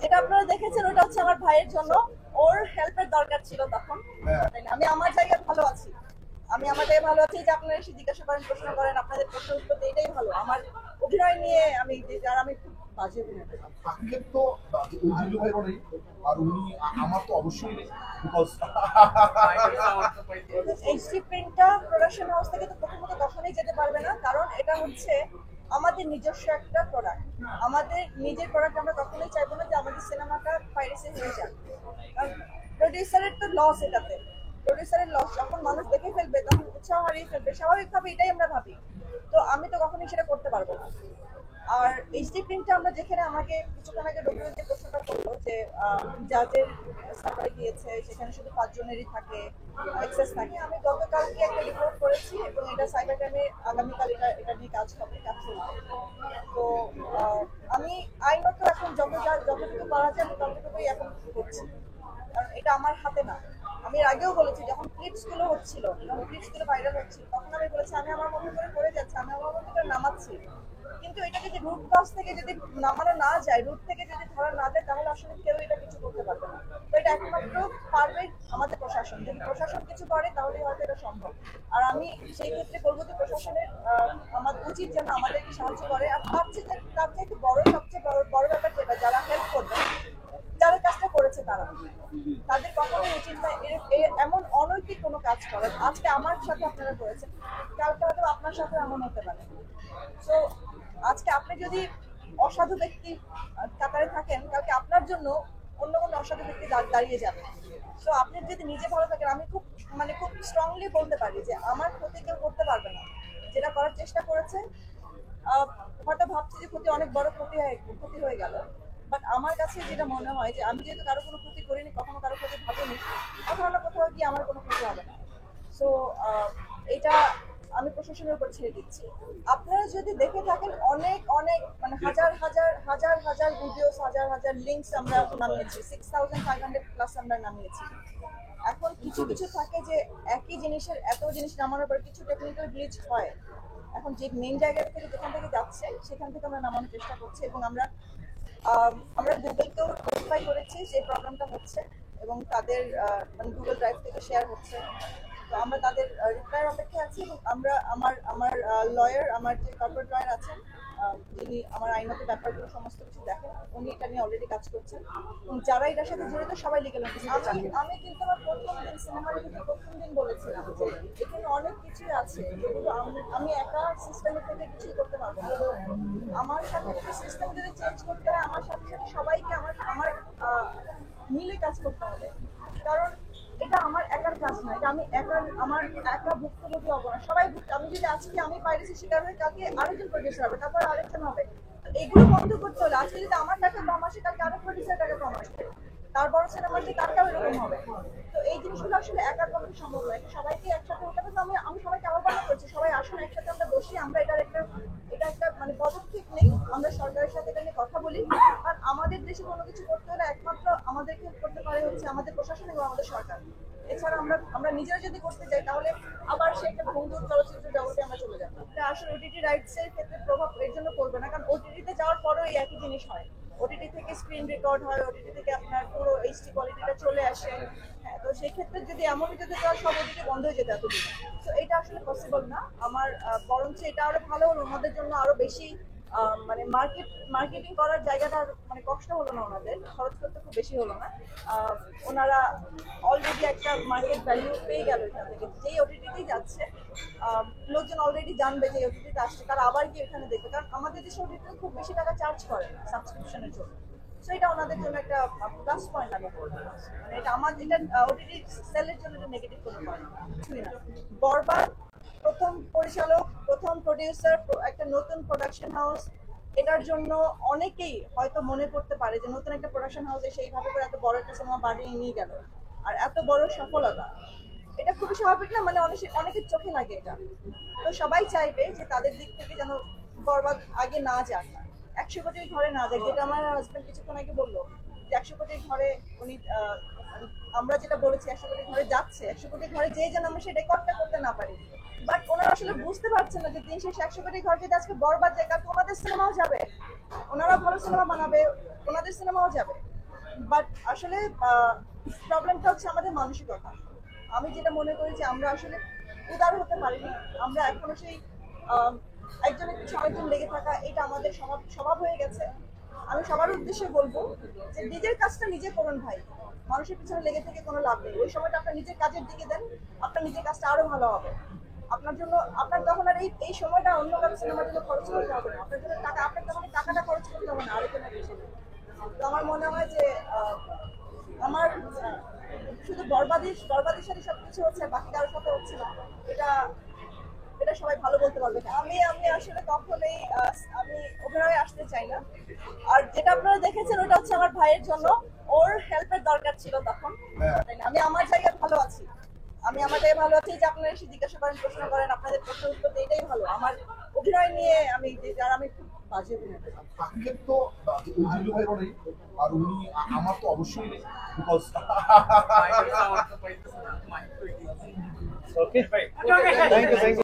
যেটা আপনারা দেখেছেন ওটা হচ্ছে আমার ভাইয়ের জন্য, ওর হেল্পের দরকার ছিল তখন। আমি আমার জায়গায় ভালো আছি, আমি আমার জায়গায় ভালো আছি যে আপনারা এসে জিজ্ঞাসা করেন, প্রশ্ন করেন, আপনাদের প্রশ্ন উত্তর দিই, এটাই ভালো। আমার অভিনয় নিয়ে আমি খুব বাজে অভিনয় করি। আকিবের তো ওই জিল্লু ভাইয়েরও নেই, আর উনি আমার তো অবশ্যই নেই, বিকজ এইচডি প্রিন্টটা প্রোডাকশন হাউস থেকে তো প্রথমত কখনোই যেতে পারবে না, কারণ এটা হচ্ছে আমাদের নিজস্ব একটা প্রোডাক্ট। আমাদের নিজের প্রোডাক্ট আমরা কখনোই চাইবো না যে আমাদের সিনেমাটা পাইরেসি হয়ে যাক, কারণ প্রডিউসারের তো লস এটাতে। প্রডিউসারের লস, যখন মানুষ দেখে ফেলবে তখন উৎসাহ হারিয়ে ফেলবে, স্বাভাবিকভাবে এটাই আমরা ভাবি। তো আমি তো কখনোই সেটা করতে পারবো না। আর এইচডি প্রিন্টটা আমরা যেখানে, আমাকে কিছুক্ষণ আগে ডক্টর যে প্রশ্নটা করলো যে যাদের সাফারে গিয়েছে সেখানে শুধু 5 জনেরই থাকে, অ্যাক্সেস থাকে। আমি গতকালকে একটা রিপোর্ট করেছি এবং এটা সাইবার ক্রাইমে আগামীকাল এটা নিয়ে কাজ হবে, কাজ চলবে। তো আমি আইনত এখন যতটুকু পারা যায় আমি ততটুকুই এখন করছি, কারণ এটা আমার হাতে না। আমি এর আগেও বলেছি, যখন ক্লিপসগুলো হচ্ছিল, যখন ক্লিপসগুলো ভাইরাল হচ্ছিল, তখন আমি বলেছি আমি আমার মতো করে যাচ্ছি, আমি আমার মতো করে নামাচ্ছি। কিন্তু এটা যদি রুট কজ থেকে যদি নামানো না যায়, রুট থেকে যদি ধরা না যায়, তাহলে আসলে কেউ এটা কিছু করতে পারবে না। তো এটা একমাত্র পারবে আমাদের প্রশাসন। যদি প্রশাসন কিছু করে তাহলে হয়তো এটা সম্ভব। আর আমি সেই ক্ষেত্রে বলবো যে প্রশাসনের আমাদের উচিত যেন আমাদেরকে সাহায্য করে। আর তার চাইতে বড়, সবচেয়ে বড় ব্যাপার যেটা, যারা হেল্প করবে, যারা কাজটা করেছে তাদের কখনোই উচিত না এমন অনৈতিক কোনো কাজ করার। আজকে আমার সাথে আপনারা করেছেন, কালকে হয়তো আপনার সাথে এমন হতে পারে। তো আজকে আপনি যদি অসাধু ব্যক্তি কাতারে থাকেন, কালকে আপনার জন্য অন্য কোনো অসাধু ব্যক্তি দাঁড়িয়ে যাবে। তো আপনি যদি নিজে ভালো থাকেন, আমি খুব স্ট্রংলি বলতে পারি যে আমার ক্ষতি কেউ করতে পারবে না। যেটা করার চেষ্টা করেছে, হয়তো ভাবছি যে ক্ষতি অনেক বড় ক্ষতি হয়ে গেল, বাট আমার কাছে যেটা মনে হয় যে আমি যেহেতু কারো কোনো ক্ষতি করিনি, কখনো কারো ক্ষতি ভাবিনি, কোথাও না কোথাও গিয়ে আমার কোনো ক্ষতি হবে না। সো এটা আমি প্রশাসনের উপর ছেড়ে দিচ্ছি। আপনারা যদি দেখে থাকেন, অনেক অনেক মানে হাজার ভিডিওস, হাজার লিঙ্কস আমরা নামিয়েছি, 6500+ আমরা নামিয়েছি। এখন কিছু থাকে যে একই জিনিসের এত জিনিস নামানোর পর কিছু টেকনিক্যাল গ্লিচ হয়। এখন যে মেইন জায়গা থেকে যেখান থেকে যাচ্ছে সেখান থেকে আমরা নামানোর চেষ্টা করছি, এবং আমরা গুগলকেও নোটিফাই করেছি যে প্রবলেমটা হচ্ছে, এবং তাদের মানে গুগল ড্রাইভ থেকে শেয়ার হচ্ছে। তো আমরা তাদের রিপ্লাইয়ের অপেক্ষায় আছি, এবং আমার লয়ার, আমার যে কর্পোরেট লয়ার আছেন, যিনি আমার আইনত ব্যাপারগুলো সমস্ত কিছু দেখেন, উনি এটা নিয়ে অলরেডি কাজ করছেন, এবং যারা এটার সাথে জড়িত সবাই লিগ্যাল নোটিস। আমি কিন্তু আমার প্রথম দিন, সিনেমার কিন্তু প্রথম দিন বলেছিলাম যে এখানে অনেক কিছুই আছে যেগুলো আমি একা সিস্টেমের থেকে কিছুই করতে পারবো না। আমার সাথে সিস্টেম যদি চেঞ্জ করতে হয়, আমার সাথে সাথে সবাইকে আমার মিলে কাজ করতে হবে, কারণ এটা আমার একার কাজ না। এটা আমার একা ভুক্তভোগী হবো না, সবাই ভুক্ত। আমি যদি আজকে আমি পাইরেসি শিকার হই, কালকে আরেকজন প্রডিউসার হবে, তারপর আরেকজন হবে। এগুলো বন্ধ করতে হলে আজকে যদি আমার টাকা কম আসে, কালকে আরেক প্রডিউসার টাকা কম আসবে, তার বড় সিনেমা আসলে তারটাও এরকম হবে। তো এই জিনিসগুলো আসলে একার পক্ষে সম্ভব নয়, সবাইকে একসাথে হতে হবে। তো আমি সবাইকে আহ্বান করছি, সবাই আসুন, একসাথে আমরা বসি, আমরা এটা একটা মানে পদক্ষেপ নেই, আমরা সরকারের সাথে এটা নিয়ে কথা বলি। আর আমাদের দেশে কোনো কিছু করতে হলে একমাত্র আমাদেরকে করতে পারে হচ্ছে আমাদের প্রশাসন এবং আমাদের সরকার। এছাড়া আমরা নিজেরা যদি করতে যাই, তাহলে আবার সেই একটা বন্ধুর চলচ্চিত্র জগতে আমরা চলে যাবো। এটা আসলে ওটিটি রাইটস এর ক্ষেত্রে প্রভাব এর জন্য পড়বে না, কারণ ওটিটিতে যাওয়ার পরেও এই একই জিনিস হয়। ওটিটি থেকে স্ক্রিন রেকর্ড হয়, ওটিটি থেকে আপনার পুরো এইচডি কোয়ালিটিটা চলে আসে। হ্যাঁ, তো সেই ক্ষেত্রে যদি এমনই যদি সব ওটিটি বন্ধ হয়ে যেত এতদিন, তো এটা আসলে পসিবল না। আমার বরঞ্চ এটা আরো ভালো হলো, ওনাদের জন্য আরো বেশি মানে মার্কেটিং করার জায়গাটা মানে কষ্ট হলো না, ওনাদের খরচ করতে খুব বেশি হলো না। ওনারা অলরেডি একটা মার্কেট ভ্যালু পেয়ে গেল এখান থেকে, যেই ওটিটিতেই যাচ্ছে লোকজন অলরেডি জানবে যে ওটিটিতে আসছে, তারা আবার গিয়ে এখানে দেখবে, কারণ আমাদের দেশে ওটিটিতে খুব বেশি টাকা চার্জ করে না সাবস্ক্রিপশনের জন্য। সো এটা ওনাদের জন্য একটা প্লাস পয়েন্ট আমি বলবো। মানে এটা ওটিটি সেলের জন্য এটা নেগেটিভ কোনো পয়েন্ট না, কিছুই না। বরবাদ প্রথম পরিচালক, প্রথম প্রডিউসার, একটা নতুন প্রোডাকশন হাউস, এটার জন্য অনেকেই হয়তো মনে করতে পারে যে নতুন একটা প্রোডাকশন হাউসে সেইভাবে করে এত বড় একটা সিনেমা বানিয়ে নিয়ে গেল, আর এত বড় সফলতা, এটা খুবই স্বাভাবিক না? মানে অনেকের চোখে লাগে এটা। তো সবাই চাইবে যে তাদের দিক থেকে যেন বরবাদ আগে না যাক, 100 কোটির ঘরে না যাক, যেটা আমার হাজবেন্ড কিছুক্ষণ আগে বললো যে 100 কোটির ঘরে উনি আমরা যেটা বলেছি 100 কোটির ঘরে যাচ্ছে, 100 কোটির ঘরে যে যেন আমরা সেই রেকর্ডটা করতে না পারি। বাট ওনারা আসলে বুঝতে পারছেন না যে দিন শেষে 100 কোটির ঘর যদি আজকে বরবাদ যায়, কালকে ওনাদের সিনেমাও যাবে, ওনারা ভালো সিনেমা বানাবে, ওনাদের সিনেমাও যাবে। বাট আসলে প্রবলেমটা হচ্ছে আমাদের মানসিকতা। আমি যেটা মনে করি যে আমরা আসলে উদার হতে পারিনি। আমরা এখনো সেই আহ, একজনের পিছনে আরেকজন লেগে থাকা, এটা আমাদের স্বভাব স্বভাব হয়ে গেছে। আমি সবার উদ্দেশ্যে বলবো যে নিজের কাজটা নিজে করুন ভাই, মানুষের পিছনে লেগে থেকে কোনো লাভ নেই। ওই সময়টা আপনার নিজের কাজের দিকে দেন, আপনার নিজের কাজটা আরো ভালো হবে। আপনার জন্য আপনার তখন আর এই সময়টা অন্য কারো সিনেমার জন্য খরচ করতে হবে না। আপনার জন্য টাকা, আপনার তখন এই টাকাটা খরচ করতে হবে না আরেকজনের পিছনে। তো আমার মনে হয় যে আমার শুধু বরবাদের সাথে সবকিছু হচ্ছে, বাকি কারোর সাথে হচ্ছে না। এটা এটা সবাই ভালো বলতে পারবে না। আমি আমি আসলে কখনোই আমি অভিনয়ে আসতে চাই না। আর যেটা আপনারা দেখেছেন ওটা হচ্ছে আমার ভাইয়ের জন্য, ওর হেল্পের দরকার ছিল তখন। তাই না? আমি আমার জায়গায় ভালো আছি। আমি আমার জায়গায় ভালো আছি, যে আপনারা এসে জিজ্ঞাসা করেন, প্রশ্ন করেন, আপনাদের প্রশ্নের উত্তর দিই, এটাই ভালো। আমার অভিনয় নিয়ে আমি আর আমি খুব বাজে অভিনয় করি। বাকিদের তো ওই জিল্লু ভাই অনেক, আর উনি আমার তো অবশ্যই নেই, বিকজ Okay. Thank you.